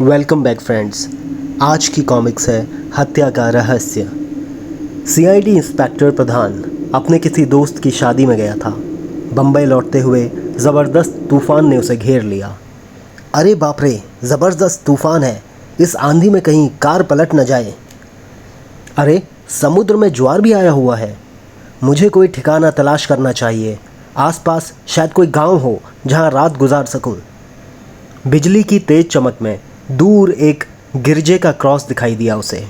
Welcome back friends. आज की comics है हत्या का रहस्य। सीआईडी इंस्पेक्टर प्रधान अपने किसी दोस्त की शादी में गया था। बम्बई लौटते हुए ज़बरदस्त तूफ़ान ने उसे घेर लिया। अरे बाप रे, ज़बरदस्त तूफ़ान है, इस आंधी में कहीं कार पलट न जाए। अरे समुद्र में ज्वार भी आया हुआ है। मुझे कोई ठिकाना तलाश करना चाहिए। आसपास शायद कोई गांव हो जहां रात गुजार सकूं। बिजली की तेज़ चमक में दूर एक गिरजे का क्रॉस दिखाई दिया उसे।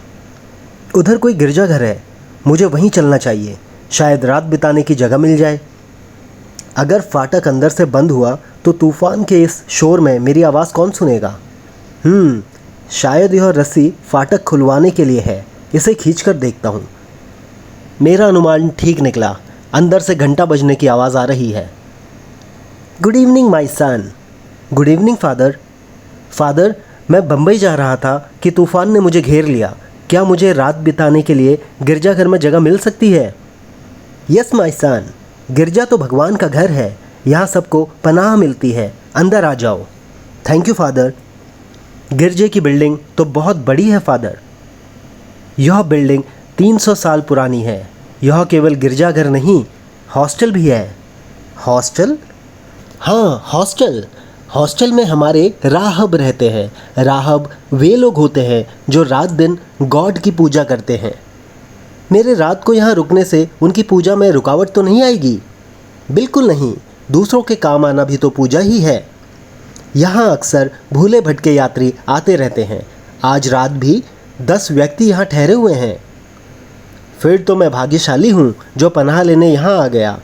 उधर कोई गिरजाघर है, मुझे वहीं चलना चाहिए, शायद रात बिताने की जगह मिल जाए। अगर फाटक अंदर से बंद हुआ तो तूफान के इस शोर में मेरी आवाज़ कौन सुनेगा? शायद यह रस्सी फाटक खुलवाने के लिए है, इसे खींचकर देखता हूँ। मेरा अनुमान ठीक निकला, अंदर से घंटा बजने की आवाज़ आ रही है। Good evening my son. Good evening father. Father, मैं बम्बई जा रहा था कि तूफ़ान ने मुझे घेर लिया। क्या मुझे रात बिताने के लिए गिरजाघर में जगह मिल सकती है? यस माय सन, गिरजा तो भगवान का घर है, यहाँ सबको पनाह मिलती है, अंदर आ जाओ। Thank you father. गिरजे की बिल्डिंग तो बहुत बड़ी है फादर। यह बिल्डिंग 300 साल पुरानी है। यह केवल गिरजाघर नहीं, हॉस्टल भी है। हॉस्टल? हाँ, हॉस्टल। हॉस्टल में हमारे राहब रहते हैं। राहब वे लोग होते हैं जो रात दिन गॉड की पूजा करते हैं। मेरे रात को यहाँ रुकने से उनकी पूजा में रुकावट तो नहीं आएगी? बिल्कुल नहीं, दूसरों के काम आना भी तो पूजा ही है। यहाँ अक्सर भूले भटके यात्री आते रहते हैं। आज रात भी 10 व्यक्ति यहाँ ठहरे हुए हैं। फिर तो मैं भाग्यशाली हूँ जो पनाह लेने यहाँ आ गया।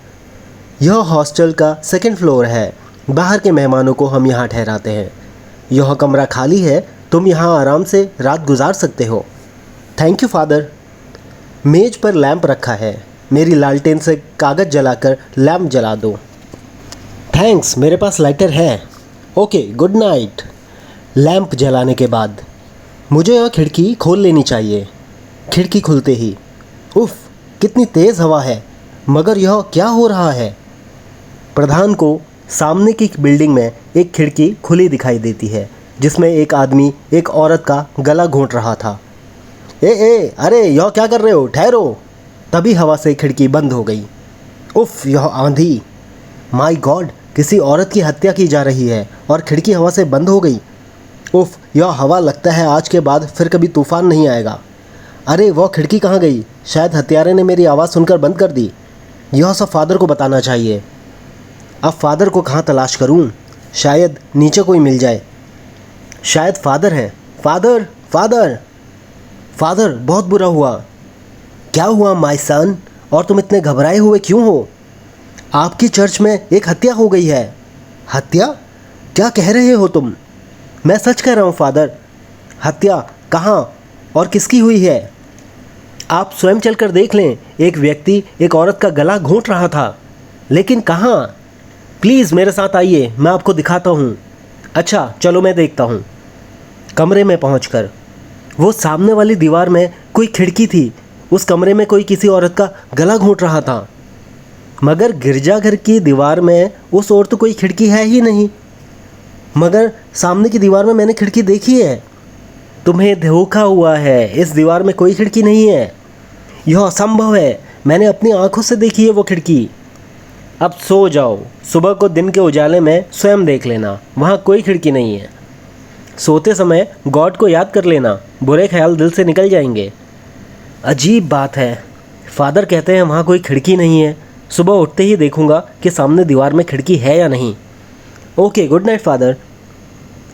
यह हॉस्टल का 2nd फ्लोर है। बाहर के मेहमानों को हम यहाँ ठहराते हैं। यह कमरा खाली है, तुम यहाँ आराम से रात गुजार सकते हो। Thank you father. मेज पर लैंप रखा है, मेरी लालटेन से कागज़ जलाकर लैंप जला दो। थैंक्स, मेरे पास लाइटर है। Okay, good night. लैंप जलाने के बाद मुझे यह खिड़की खोल लेनी चाहिए। खिड़की खुलते ही उफ़, कितनी तेज़ हवा है, मगर यह क्या हो रहा है? प्रधान को सामने की बिल्डिंग में एक खिड़की खुली दिखाई देती है जिसमें एक आदमी एक औरत का गला घोंट रहा था। अरे यह क्या कर रहे हो, ठहरो। तभी हवा से खिड़की बंद हो गई। उफ़, यह आंधी! माय गॉड, किसी औरत की हत्या की जा रही है और खिड़की हवा से बंद हो गई। उफ़, यह हवा, लगता है आज के बाद फिर कभी तूफ़ान नहीं आएगा। अरे वह खिड़की कहाँ गई? शायद हत्यारे ने मेरी आवाज़ सुनकर बंद कर दी। यह सब फादर को बताना चाहिए। अब फादर को कहाँ तलाश करूं? शायद नीचे कोई मिल जाए। शायद फादर हैं। फादर, फादर, फादर, बहुत बुरा हुआ। क्या हुआ माय सन? और तुम इतने घबराए हुए क्यों हो? आपकी चर्च में एक हत्या हो गई है। हत्या? क्या कह रहे हो तुम? मैं सच कह रहा हूँ फादर। हत्या कहाँ और किसकी हुई है? आप स्वयं चलकर देख लें। एक व्यक्ति एक औरत का गला घोंट रहा था। लेकिन कहाँ? प्लीज़ मेरे साथ आइए, मैं आपको दिखाता हूँ। अच्छा चलो, मैं देखता हूँ। कमरे में पहुँचकर वो सामने वाली दीवार में कोई खिड़की थी। उस कमरे में कोई किसी औरत का गला घोंट रहा था। मगर गिरजाघर की दीवार में उस ओर तो कोई खिड़की है ही नहीं। मगर सामने की दीवार में मैंने खिड़की देखी है। तुम्हें धोखा हुआ है, इस दीवार में कोई खिड़की नहीं है। यह असंभव है, मैंने अपनी आंखों से देखी है वो खिड़की। अब सो जाओ, सुबह को दिन के उजाले में स्वयं देख लेना, वहाँ कोई खिड़की नहीं है। सोते समय गॉड को याद कर लेना, बुरे ख्याल दिल से निकल जाएंगे। अजीब बात है, फादर कहते हैं वहाँ कोई खिड़की नहीं है। सुबह उठते ही देखूंगा कि सामने दीवार में खिड़की है या नहीं। Okay, good night father.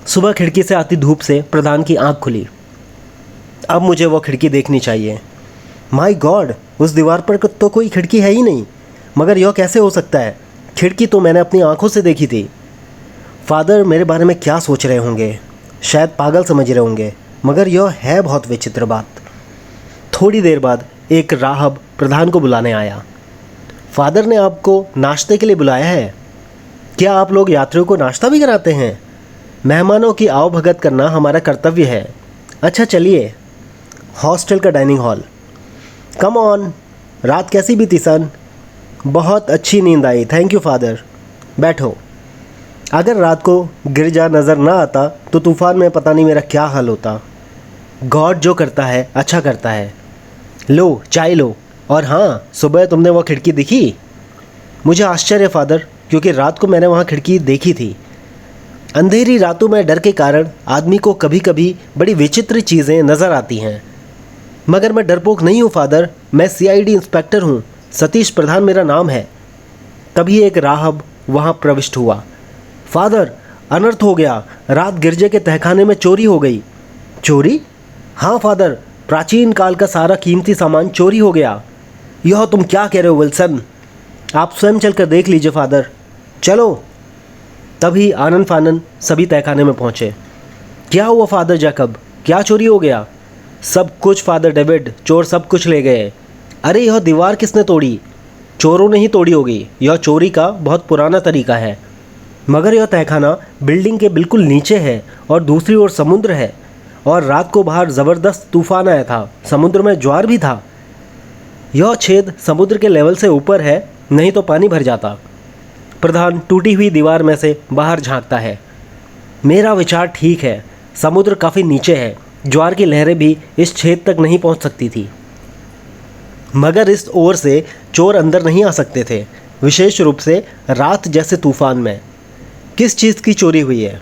सुबह खिड़की से आती धूप से प्रधान की आंख खुली। अब मुझे वो खिड़की देखनी चाहिए। माय गॉड, उस दीवार पर तो कोई खिड़की है ही नहीं। मगर यह कैसे हो सकता है? खिड़की तो मैंने अपनी आंखों से देखी थी। फादर मेरे बारे में क्या सोच रहे होंगे? शायद पागल समझ रहे होंगे, मगर यह है बहुत विचित्र बात। थोड़ी देर बाद एक राहब प्रधान को बुलाने आया। फादर ने आपको नाश्ते के लिए बुलाया है। क्या आप लोग यात्रियों को नाश्ता भी कराते हैं? मेहमानों की आवभगत करना हमारा कर्तव्य है। अच्छा चलिए। हॉस्टल का डाइनिंग हॉल। Come on. रात कैसी बीती सन? बहुत अच्छी नींद आई, थैंक यू फादर। बैठो। अगर रात को गिरजा नज़र ना आता तो तूफ़ान में पता नहीं मेरा क्या हाल होता। गॉड जो करता है अच्छा करता है। लो चाय लो। और हाँ, सुबह तुमने वो खिड़की दिखी? मुझे आश्चर्य फादर, क्योंकि रात को मैंने वहाँ खिड़की देखी थी। अंधेरी रातों में डर के कारण आदमी को कभी कभी बड़ी विचित्र चीज़ें नज़र आती हैं। मगर मैं डरपोक नहीं हूँ फादर, मैं सीआईडी इंस्पेक्टर हूँ, सतीश प्रधान मेरा नाम है। तभी एक राहब वहाँ प्रविष्ट हुआ। फादर, अनर्थ हो गया, रात गिरजे के तहखाने में चोरी हो गई। चोरी? हाँ फादर, प्राचीन काल का सारा कीमती सामान चोरी हो गया। यह तुम क्या कह रहे हो विल्सन? आप स्वयं चलकर देख लीजिए फादर। चलो। तभी आनन फानन सभी तहखाने में पहुँचे। क्या हुआ फादर जैकब, क्या चोरी हो गया? सब कुछ फादर डेविड, चोर सब कुछ ले गए। अरे यह दीवार किसने तोड़ी? चोरों ने ही तोड़ी होगी, यह चोरी का बहुत पुराना तरीका है। मगर यह तहखाना बिल्डिंग के बिल्कुल नीचे है और दूसरी ओर समुद्र है, और रात को बाहर ज़बरदस्त तूफान आया था, समुद्र में ज्वार भी था। यह छेद समुद्र के लेवल से ऊपर है, नहीं तो पानी भर जाता। प्रधान टूटी हुई दीवार में से बाहर झांकता है। मेरा विचार ठीक है, समुद्र काफ़ी नीचे है, ज्वार की लहरें भी इस छेद तक नहीं पहुंच सकती थी। मगर इस ओर से चोर अंदर नहीं आ सकते थे, विशेष रूप से रात जैसे तूफान में। किस चीज़ की चोरी हुई है?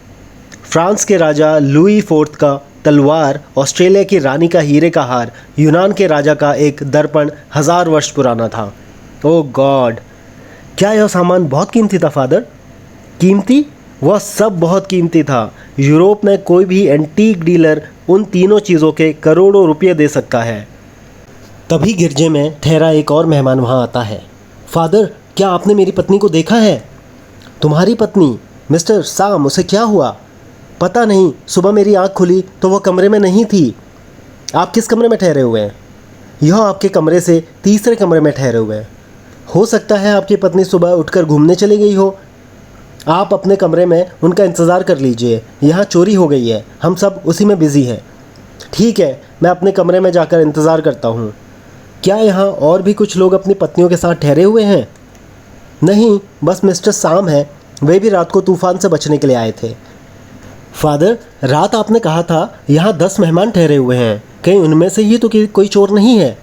फ्रांस के राजा लुई फोर्थ का तलवार, ऑस्ट्रेलिया की रानी का हीरे का हार, यूनान के राजा का एक दर्पण 1000 वर्ष पुराना था। ओह गॉड! क्या यह सामान बहुत कीमती था फादर? कीमती? वह सब बहुत कीमती था। यूरोप में कोई भी एंटीक डीलर उन तीनों चीज़ों के करोड़ों रुपये दे सकता है। तभी गिरजे में ठहरा एक और मेहमान वहाँ आता है। फादर, क्या आपने मेरी पत्नी को देखा है? तुम्हारी पत्नी? मिस्टर साम, उसे क्या हुआ? पता नहीं, सुबह मेरी आँख खुली तो वह कमरे में नहीं थी। आप किस कमरे में ठहरे हुए हैं? यह आपके कमरे से तीसरे कमरे में ठहरे हुए हैं। हो सकता है आपकी पत्नी सुबह उठकर घूमने चली गई हो। आप अपने कमरे में उनका इंतज़ार कर लीजिए, यहाँ चोरी हो गई है, हम सब उसी में बिज़ी हैं। ठीक है, मैं अपने कमरे में जाकर इंतज़ार करता हूँ। क्या यहाँ और भी कुछ लोग अपनी पत्नियों के साथ ठहरे हुए हैं? नहीं, बस मिस्टर साम है, वे भी रात को तूफ़ान से बचने के लिए आए थे। फादर, रात आपने कहा था यहाँ 10 मेहमान ठहरे हुए हैं, कहीं उनमें से ही तो कोई चोर नहीं है?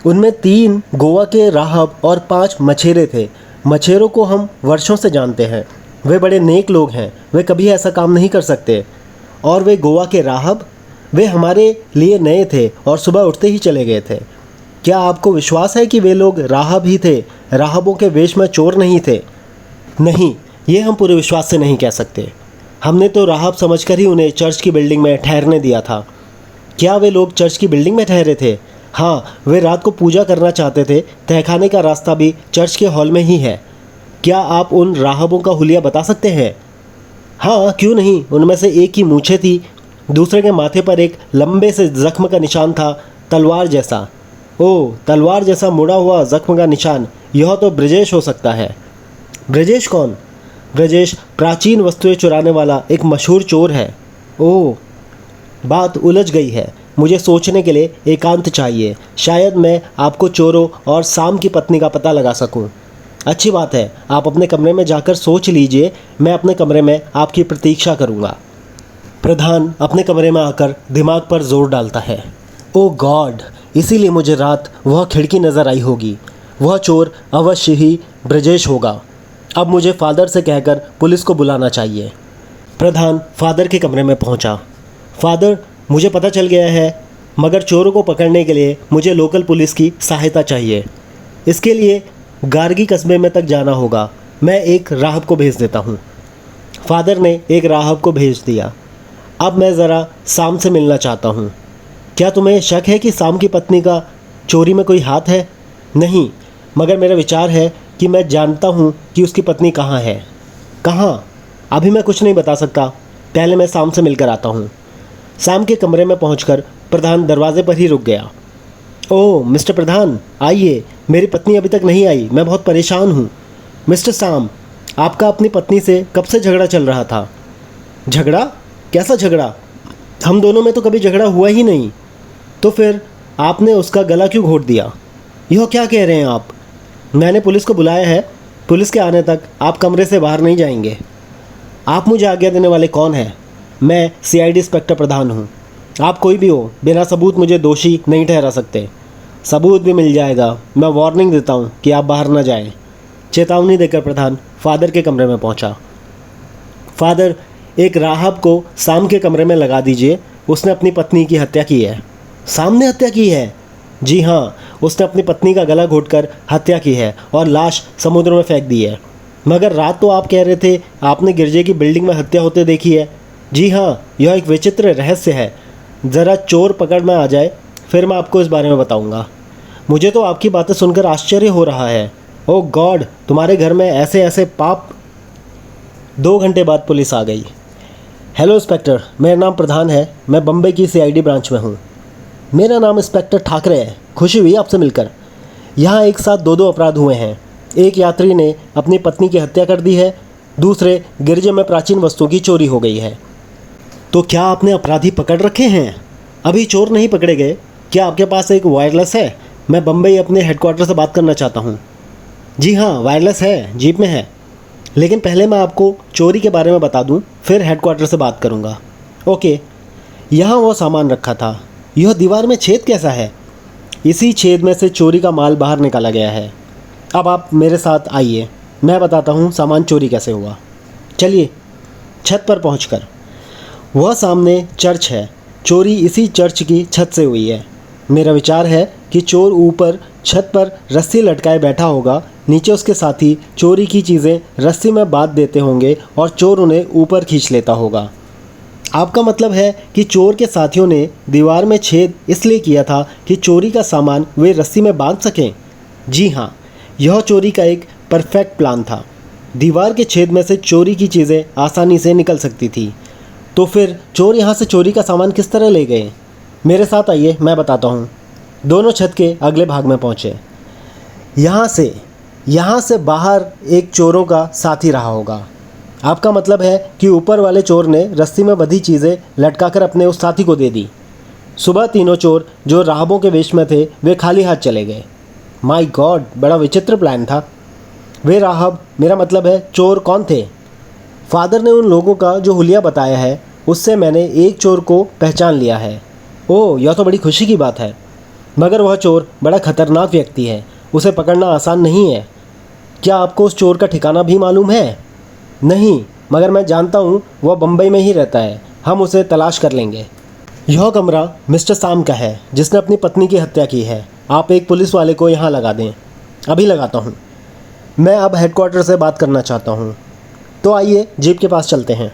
उनमें 3 गोवा के राहब और 5 मछेरे थे। मछेरों को हम वर्षों से जानते हैं, वे बड़े नेक लोग हैं, वे कभी ऐसा काम नहीं कर सकते। और वे गोवा के राहब, वे हमारे लिए नए थे और सुबह उठते ही चले गए थे। क्या आपको विश्वास है कि वे लोग राहब ही थे, राहबों के वेश में चोर नहीं थे? नहीं, ये हम पूरे विश्वास से नहीं कह सकते। हमने तो राहब समझकर ही उन्हें चर्च की बिल्डिंग में ठहरने दिया था। क्या वे लोग चर्च की बिल्डिंग में ठहरे थे? हाँ, वे रात को पूजा करना चाहते थे। तहखाने का रास्ता भी चर्च के हॉल में ही है। क्या आप उन राहबों का हुलिया बता सकते हैं? हाँ, क्यों नहीं। उनमें से एक की मूछें थी, दूसरे के माथे पर एक लंबे से जख्म का निशान था, तलवार जैसा। ओह, तलवार जैसा मुड़ा हुआ जख्म का निशान, यह तो ब्रजेश हो सकता है। ब्रजेश कौन? ब्रजेश प्राचीन वस्तुएं चुराने वाला एक मशहूर चोर है। ओह, बात उलझ गई है। मुझे सोचने के लिए एकांत चाहिए। शायद मैं आपको चोरों और साम की पत्नी का पता लगा सकूं। अच्छी बात है, आप अपने कमरे में जाकर सोच लीजिए, मैं अपने कमरे में आपकी प्रतीक्षा करूंगा। प्रधान अपने कमरे में आकर दिमाग पर जोर डालता है। ओह गॉड, इसीलिए मुझे रात वह खिड़की नज़र आई होगी। वह चोर अवश्य ही ब्रजेश होगा। अब मुझे फादर से कहकर पुलिस को बुलाना चाहिए। प्रधान फादर के कमरे में पहुंचा। फादर, मुझे पता चल गया है, मगर चोरों को पकड़ने के लिए मुझे लोकल पुलिस की सहायता चाहिए। इसके लिए गार्गी कस्बे में तक जाना होगा। मैं एक राहब को भेज देता हूँ। फादर ने एक राहब को भेज दिया। अब मैं ज़रा साम से मिलना चाहता हूँ। क्या तुम्हें शक है कि साम की पत्नी का चोरी में कोई हाथ है? नहीं, मगर मेरा विचार है कि मैं जानता हूँ कि उसकी पत्नी कहाँ है। कहाँ? अभी मैं कुछ नहीं बता सकता, पहले मैं साम से मिलकर आता हूँ। साम के कमरे में पहुँचकर प्रधान दरवाजे पर ही रुक गया। ओह मिस्टर प्रधान, आइए, मेरी पत्नी अभी तक नहीं आई, मैं बहुत परेशान हूँ। मिस्टर साम, आपका अपनी पत्नी से कब से झगड़ा चल रहा था? झगड़ा? कैसा झगड़ा? हम दोनों में तो कभी झगड़ा हुआ ही नहीं। तो फिर आपने उसका गला क्यों घोट दिया? यह क्या कह रहे हैं आप? मैंने पुलिस को बुलाया है, पुलिस के आने तक आप कमरे से बाहर नहीं जाएंगे। आप मुझे आज्ञा देने वाले कौन हैं? मैं सीआईडी इंस्पेक्टर प्रधान हूँ। आप कोई भी हो, बिना सबूत मुझे दोषी नहीं ठहरा सकते। सबूत भी मिल जाएगा। मैं वार्निंग देता हूँ कि आप बाहर ना जाएं। चेतावनी देकर प्रधान फादर के कमरे में पहुँचा। फादर, एक राहब को साम के कमरे में लगा दीजिए। उसने अपनी पत्नी की हत्या की है। साम ने हत्या की है? जी हाँ, उसने अपनी पत्नी का गला घोंटकर हत्या की है और लाश समुद्र में फेंक दी है। मगर रात तो आप कह रहे थे आपने गिरजे की बिल्डिंग में हत्या होते देखी है। जी हाँ, यह एक विचित्र रहस्य है। ज़रा चोर पकड़ में आ जाए, फिर मैं आपको इस बारे में बताऊंगा। मुझे तो आपकी बातें सुनकर आश्चर्य हो रहा है। ओह गॉड, तुम्हारे घर में ऐसे ऐसे पाप। 2 घंटे बाद पुलिस आ गई। हेलो इंस्पेक्टर, मेरा नाम प्रधान है। मैं बम्बई की सीआईडी ब्रांच में हूँ। मेरा नाम इंस्पेक्टर ठाकरे है। खुशी हुई आपसे मिलकर। यहाँ एक साथ दो अपराध हुए हैं। एक यात्री ने अपनी पत्नी की हत्या कर दी है, दूसरे गिरजे में प्राचीन वस्तुओं की चोरी हो गई है। तो क्या आपने अपराधी पकड़ रखे हैं? अभी चोर नहीं पकड़े गए। क्या आपके पास एक वायरलेस है? मैं बम्बई अपने हेडक्वार्टर से बात करना चाहता हूँ। जी हाँ, वायरलेस है, जीप में है। लेकिन पहले मैं आपको चोरी के बारे में बता दूं, फिर हेडक्वार्टर से बात करूंगा। ओके, यहाँ वो सामान रखा था। यह दीवार में छेद कैसा है? इसी छेद में से चोरी का माल बाहर निकाला गया है। अब आप मेरे साथ आइए, मैं बताता हूँ सामान चोरी कैसे हुआ। चलिए। छत पर पहुँचकर वह सामने चर्च है। चोरी इसी चर्च की छत से हुई है। मेरा विचार है कि चोर ऊपर छत पर रस्सी लटकाए बैठा होगा, नीचे उसके साथी चोरी की चीज़ें रस्सी में बांध देते होंगे और चोर उन्हें ऊपर खींच लेता होगा। आपका मतलब है कि चोर के साथियों ने दीवार में छेद इसलिए किया था कि चोरी का सामान वे रस्सी में बांध सकें? जी हाँ, यह चोरी का एक परफेक्ट प्लान था। दीवार के छेद में से चोरी की चीज़ें आसानी से निकल सकती थी। तो फिर चोर यहाँ से चोरी का सामान किस तरह ले गए? मेरे साथ आइए, मैं बताता हूँ। दोनों छत के अगले भाग में पहुँचे। यहाँ से बाहर एक चोरों का साथी रहा होगा। आपका मतलब है कि ऊपर वाले चोर ने रस्सी में बंधी चीज़ें लटकाकर अपने उस साथी को दे दी। सुबह तीनों चोर जो राहबों के वेश में थे वे खाली हाथ चले गए। माय गॉड, बड़ा विचित्र प्लान था। वे राहब, मेरा मतलब है चोर, कौन थे? फादर ने उन लोगों का जो हुलिया बताया है उससे मैंने एक चोर को पहचान लिया है। ओह, यह तो बड़ी खुशी की बात है। मगर वह चोर बड़ा खतरनाक व्यक्ति है। उसे पकड़ना आसान नहीं है। क्या आपको उस चोर का ठिकाना भी मालूम है? नहीं, मगर मैं जानता हूँ वह बम्बई में ही रहता है। हम उसे तलाश कर लेंगे। यह कमरा मिस्टर साम का है जिसने अपनी पत्नी की हत्या की है। आप एक पुलिस वाले को यहाँ लगा दें। अभी लगाता हूँ। मैं अब हेडक्वार्टर से बात करना चाहता हूँ। तो आइए जीप के पास चलते हैं।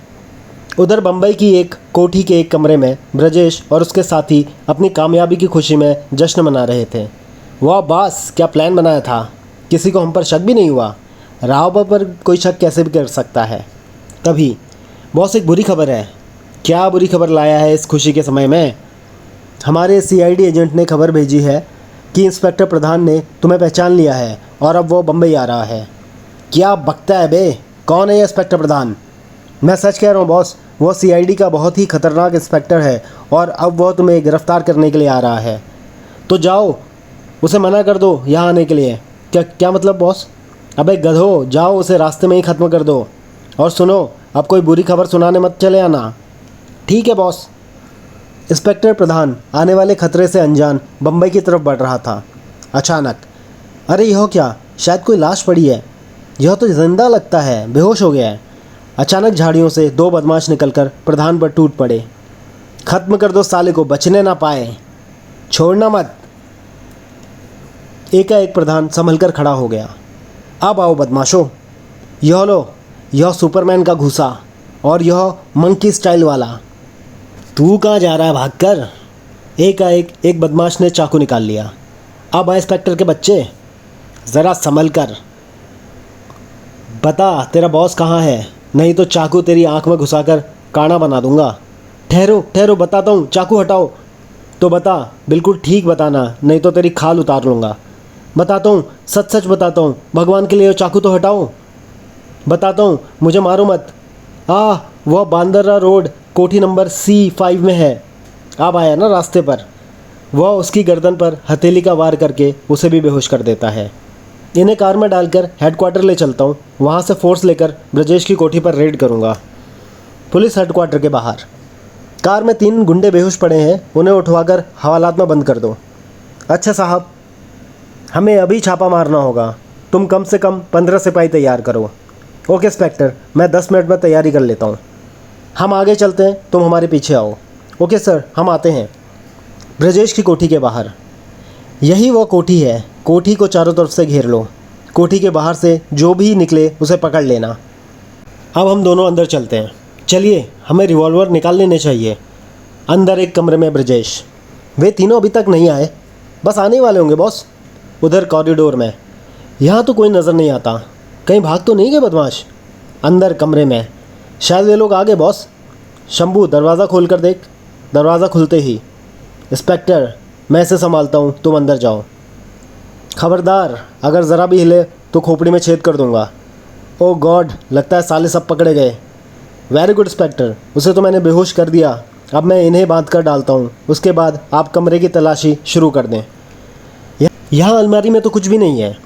उधर बम्बई की एक कोठी के एक कमरे में ब्रजेश और उसके साथी अपनी कामयाबी की खुशी में जश्न मना रहे थे। वाह बॉस, क्या प्लान बनाया था। किसी को हम पर शक भी नहीं हुआ। राव पर कोई शक कैसे भी कर सकता है। तभी बॉस, एक बुरी खबर है। क्या बुरी खबर लाया है इस खुशी के समय में? हमारे सीआईडी एजेंट ने खबर भेजी है कि इंस्पेक्टर प्रधान ने तुम्हें पहचान लिया है और अब वो बम्बई आ रहा है। क्या बकता है बे? कौन है ये इंस्पेक्टर प्रधान? मैं सच कह रहा हूँ बॉस, वो सीआईडी का बहुत ही खतरनाक इंस्पेक्टर है और अब वह तुम्हें गिरफ्तार करने के लिए आ रहा है। तो जाओ, उसे मना कर दो यहाँ आने के लिए। क्या मतलब बॉस? अबे गधो, जाओ, उसे रास्ते में ही ख़त्म कर दो। और सुनो, अब कोई बुरी खबर सुनाने मत चले आना। ठीक है बॉस। इंस्पेक्टर प्रधान आने वाले खतरे से अनजान बम्बई की तरफ बढ़ रहा था। अचानक, अरे यह क्या? शायद कोई लाश पड़ी है। यह तो जिंदा लगता है, बेहोश हो गया है। अचानक झाड़ियों से 2 बदमाश निकलकर प्रधान पर टूट पड़े। खत्म कर दो साले को, बचने ना पाए, छोड़ना मत। एकाएक प्रधान संभलकर खड़ा हो गया। अब आओ बदमाशों, यह लो, यह सुपरमैन का घूसा और यह मंकी स्टाइल वाला। तू कहाँ जा रहा है भागकर? एकाएक एक बदमाश ने चाकू निकाल लिया। अब आ इंस्पेक्टर के बच्चे, ज़रा संभल कर। बता तेरा बॉस कहाँ है, नहीं तो चाकू तेरी आंख में घुसाकर काना बना दूंगा। ठहरो बताता हूँ, चाकू हटाओ। तो बता, बिल्कुल ठीक बताना, नहीं तो तेरी खाल उतार लूँगा। बताता हूँ, सच बताता हूँ, भगवान के लिए चाकू तो हटाओ। बताता हूँ, मुझे मारो मत। वह बांदरा रोड कोठी नंबर C5 में है। अब आया ना रास्ते पर। वह उसकी गर्दन पर हथेली का वार करके उसे भी बेहोश कर देता है। इन्हें कार में डालकर हेडक्वार्टर ले चलता हूँ। वहाँ से फोर्स लेकर ब्रजेश की कोठी पर रेड करूँगा। पुलिस हेडक्वार्टर के बाहर। कार में 3 गुंडे बेहोश पड़े हैं, उन्हें उठवाकर हवालात में बंद कर दो। अच्छा साहब, हमें अभी छापा मारना होगा, तुम कम से कम 15 सिपाही तैयार करो। ओके इंस्पेक्टर, मैं 10 मिनट में तैयारी कर लेता हूँ। हम आगे चलते हैं, तुम हमारे पीछे आओ। ओके सर, हम आते हैं। ब्रजेश की कोठी के बाहर। यही वो कोठी है, कोठी को चारों तरफ से घेर लो। कोठी के बाहर से जो भी निकले उसे पकड़ लेना। अब हम दोनों अंदर चलते हैं। चलिए, हमें रिवॉल्वर निकाल लेने चाहिए। अंदर एक कमरे में ब्रजेश। वे तीनों अभी तक नहीं आए, बस आने वाले होंगे बॉस। उधर कॉरिडोर में। यहाँ तो कोई नज़र नहीं आता, कहीं भाग तो नहीं गए बदमाश। अंदर कमरे में। शायद वे लोग आ गए बॉस। शंभू, दरवाज़ा खोल कर देख। दरवाज़ा खुलते ही, इंस्पेक्टर मैं इसे संभालता हूँ, तुम अंदर जाओ। खबरदार, अगर ज़रा भी हिले तो खोपड़ी में छेद कर दूंगा। ओह गॉड, लगता है साले सब पकड़े गए। वेरी गुड इंस्पेक्टर, उसे तो मैंने बेहोश कर दिया, अब मैं इन्हें बांध कर डालता हूँ, उसके बाद आप कमरे की तलाशी शुरू कर दें। यहाँ अलमारी में तो कुछ भी नहीं है।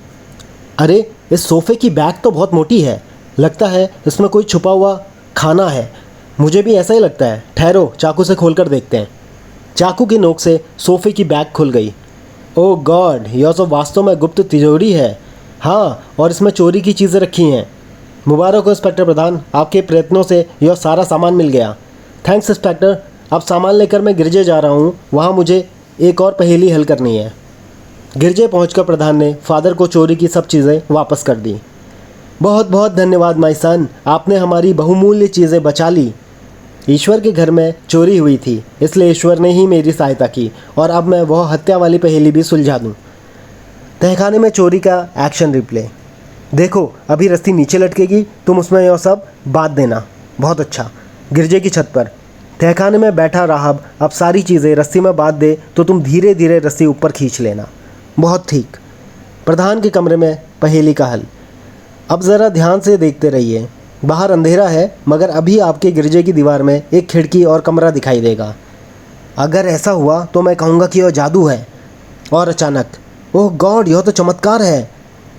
अरे, इस सोफ़े की बैग तो बहुत मोटी है, लगता है इसमें कोई छुपा हुआ खाना है। मुझे भी ऐसा ही लगता है। ठहरो, चाकू से खोल कर देखते हैं। चाकू की नोक से सोफ़े की बैग खुल गई। ओह गॉड, यह तो वास्तव में गुप्त तिजोरी है। हाँ, और इसमें चोरी की चीज़ें रखी हैं। मुबारक हो इंस्पेक्टर प्रधान, आपके प्रयत्नों से यह सारा सामान मिल गया। Thanks inspector. अब सामान लेकर मैं गिरजे जा रहा हूँ, वहाँ मुझे एक और पहेली हल करनी है। गिरजे पहुंचकर प्रधान ने फादर को चोरी की सब चीज़ें वापस कर दी। बहुत बहुत धन्यवाद माय सन, आपने हमारी बहुमूल्य चीज़ें बचा ली। ईश्वर के घर में चोरी हुई थी, इसलिए ईश्वर ने ही मेरी सहायता की, और अब मैं वह हत्या वाली पहेली भी सुलझा दूँ। तहखाने में चोरी का एक्शन रिप्ले। देखो, अभी रस्सी नीचे लटकेगी, तुम उसमें यह सब बांध देना। बहुत अच्छा। गिरजे की छत पर। तहखाने में बैठा राहब अब सारी चीज़ें रस्सी में बांध दे तो तुम धीरे धीरे रस्सी ऊपर खींच लेना। बहुत ठीक। प्रधान के कमरे में पहेली का हल। अब ज़रा ध्यान से देखते रहिए। बाहर अंधेरा है, मगर अभी आपके गिरजे की दीवार में एक खिड़की और कमरा दिखाई देगा। अगर ऐसा हुआ तो मैं कहूँगा कि यह जादू है। और अचानक, ओह गॉड, यह तो चमत्कार है।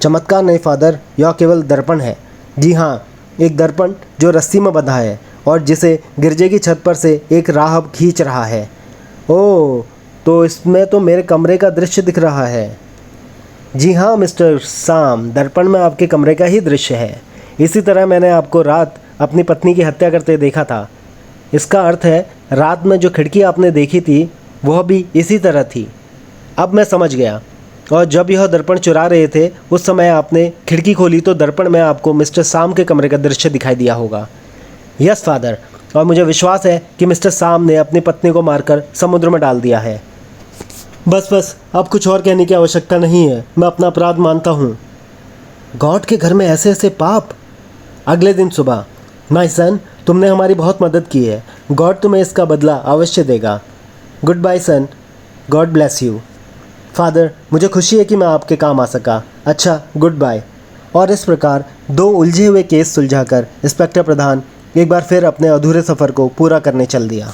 चमत्कार नहीं फादर, यह केवल दर्पण है। जी हाँ, एक दर्पण जो रस्सी में बंधा है और जिसे गिरजे की छत पर से एक राहब खींच रहा है। ओह, तो इसमें तो मेरे कमरे का दृश्य दिख रहा है। जी हाँ मिस्टर साम, दर्पण में आपके कमरे का ही दृश्य है। इसी तरह मैंने आपको रात अपनी पत्नी की हत्या करते देखा था। इसका अर्थ है रात में जो खिड़की आपने देखी थी वह भी इसी तरह थी। अब मैं समझ गया। और जब यह दर्पण चुरा रहे थे उस समय आपने खिड़की खोली तो दर्पण में आपको मिस्टर साम के कमरे का दृश्य दिखाई दिया होगा। यस फादर, और मुझे विश्वास है कि मिस्टर साम ने अपनी पत्नी को मारकर समुद्र में डाल दिया है। बस, अब कुछ और कहने की आवश्यकता नहीं है, मैं अपना अपराध मानता हूँ। गॉड के घर में ऐसे ऐसे पाप। अगले दिन सुबह, माय सन, तुमने हमारी बहुत मदद की है, गॉड तुम्हें इसका बदला अवश्य देगा। Good bye son, God bless you. Father, मुझे खुशी है कि मैं आपके काम आ सका। अच्छा, गुड बाय। और इस प्रकार 2 उलझे हुए केस सुलझाकर इंस्पेक्टर प्रधान एक बार फिर अपने अधूरे सफ़र को पूरा करने चल दिया।